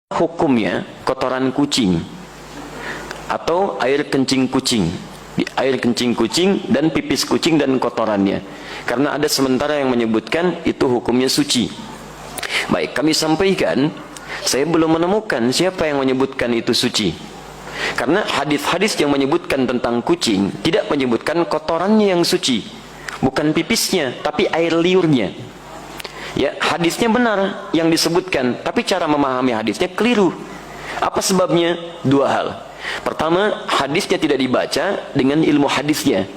hukumnya kotoran kucing atau air kencing kucing, air kencing kucing dan pipis kucing dan kotorannya, karena ada sementara yang menyebutkan itu hukumnya suci. Baik, kami sampaikan, saya belum menemukan siapa yang menyebutkan itu suci, karena hadis-hadis yang menyebutkan tentang kucing tidak menyebutkan kotorannya yang suci, bukan pipisnya, tapi air liurnya. Ya, hadisnya benar yang disebutkan, tapi cara memahami hadisnya keliru. Apa sebabnya? Dua hal. Pertama, hadisnya tidak dibaca dengan ilmu hadisnya.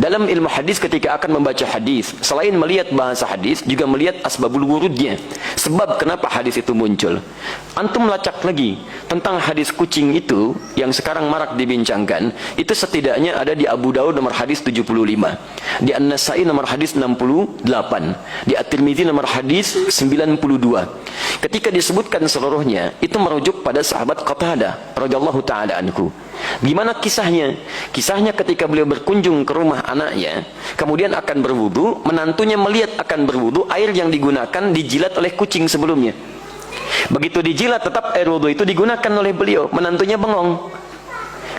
Dalam ilmu hadis ketika akan membaca hadis, selain melihat bahasa hadis, juga melihat asbabul wurudnya, sebab kenapa hadis itu muncul. Antum lacak lagi tentang hadis kucing itu yang sekarang marak dibincangkan, itu setidaknya ada di Abu Daud nomor hadis 75, di An-Nasai nomor hadis 68, di At-Tirmidzi nomor hadis 92. Ketika disebutkan seluruhnya, itu merujuk pada sahabat Qatadah radhiyallahu taala anhu. Gimana kisahnya? Kisahnya ketika beliau berkunjung ke rumah anaknya, kemudian akan berwudu, menantunya melihat akan berwudu, air yang digunakan dijilat oleh kucing sebelumnya. Begitu dijilat, tetap air wudu itu digunakan oleh beliau. Menantunya bengong.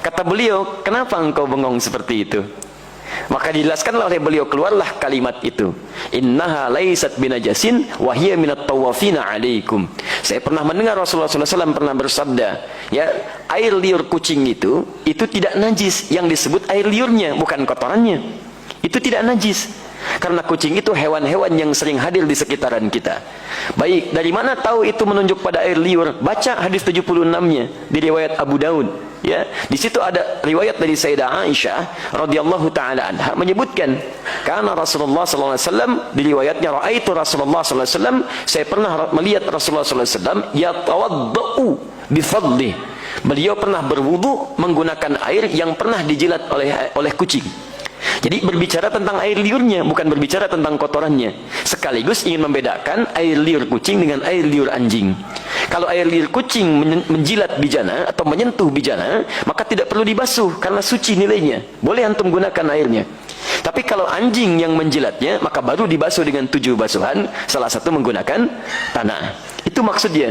Kata beliau, kenapa engkau bengong seperti itu? Maka dijelaskan oleh beliau, keluarlah kalimat itu, innaha laisat binajasin wa hiya minat tawafina alaikum. Saya pernah mendengar Rasulullah SAW pernah bersabda, ya, air liur kucing itu tidak najis. Yang disebut air liurnya, bukan kotorannya. Itu tidak najis, karena kucing itu hewan-hewan yang sering hadir di sekitaran kita. Baik, dari mana tahu itu menunjuk pada air liur? Baca hadis 76-nya di riwayat Abu Daud. Ya, di situ ada riwayat dari Sayyidah Aisyah radhiyallahu taala anha menyebutkan, karena Rasulullah sallallahu alaihi wasallam, di riwayatnya raaitu Rasulullah sallallahu alaihi wasallam, saya pernah melihat Rasulullah sallallahu alaihi wasallam yatawaddau bi fadli. Beliau pernah berwudu menggunakan air yang pernah dijilat oleh kucing. Jadi berbicara tentang air liurnya, bukan berbicara tentang kotorannya. Sekaligus ingin membedakan air liur kucing dengan air liur anjing. Kalau air liur kucing menjilat bijana atau menyentuh bijana, maka tidak perlu dibasuh karena suci nilainya. Boleh antum gunakan airnya. Tapi kalau anjing yang menjilatnya, maka baru dibasuh dengan 7 basuhan, salah satu menggunakan tanah. Itu maksudnya.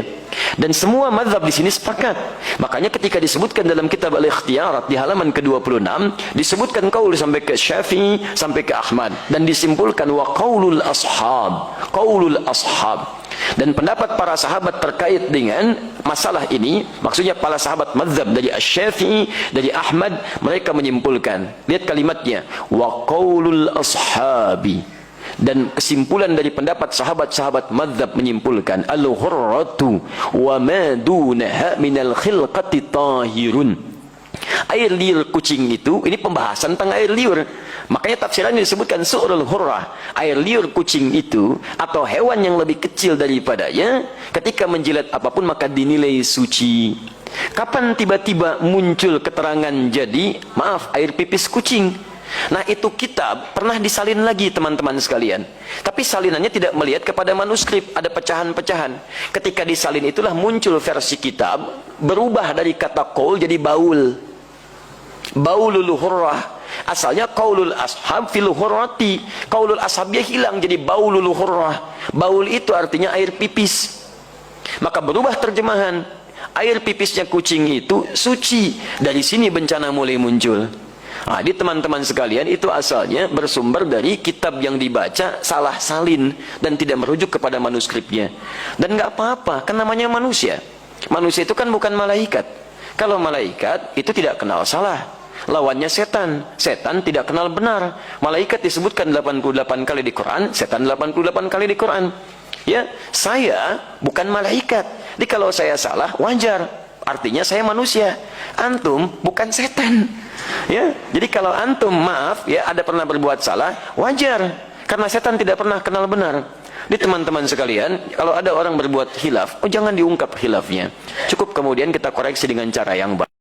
Dan semua mazhab di sini sepakat. Makanya ketika disebutkan dalam kitab Al-Ikhtiyarat di halaman ke-26, disebutkan qaul sampai ke Syafi'i, sampai ke Ahmad, dan disimpulkan wa qaulul ashab, qaulul ashab. Dan pendapat para sahabat terkait dengan masalah ini, maksudnya para sahabat mazhab dari Asy-Syafi'i, dari Ahmad, mereka menyimpulkan, lihat kalimatnya, wa qaulul ashabi. Dan kesimpulan dari pendapat sahabat-sahabat mazhab menyimpulkan, al-ghurratu wa ma dunaha minal khilqati tahirun. Air liur kucing itu, ini pembahasan tentang air liur. Makanya tafsirannya disebutkan su'rul hurrah. Air liur kucing itu, atau hewan yang lebih kecil daripadanya, ketika menjilat apapun maka dinilai suci. Kapan tiba-tiba muncul keterangan jadi, maaf, air pipis kucing? Nah, itu kitab pernah disalin lagi teman-teman sekalian, tapi salinannya tidak melihat kepada manuskrip, ada pecahan-pecahan. Ketika disalin itulah muncul versi kitab, berubah dari kata qaul jadi baul, baulul hurrah. Asalnya qaulul ashab fil hurrati, qaulul ashabnya hilang jadi baulul hurrah. Baul itu artinya air pipis. Maka berubah terjemahan, air pipisnya kucing itu suci. Dari sini bencana mulai muncul. Nah, di teman-teman sekalian, itu asalnya bersumber dari kitab yang dibaca salah salin dan tidak merujuk kepada manuskripnya. Dan nggak apa-apa, kan namanya manusia. Manusia itu kan bukan malaikat. Kalau malaikat itu tidak kenal salah, lawannya setan. Setan tidak kenal benar. Malaikat disebutkan 88 kali di Quran, setan 88 kali di Quran. Ya, saya bukan malaikat. Jadi kalau saya salah, wajar. Artinya saya manusia. Antum bukan setan. Ya, jadi kalau antum maaf ya ada pernah berbuat salah, wajar, karena setan tidak pernah kenal benar. Di teman-teman sekalian, kalau ada orang berbuat khilaf, jangan diungkap khilafnya. Cukup kemudian kita koreksi dengan cara yang baik.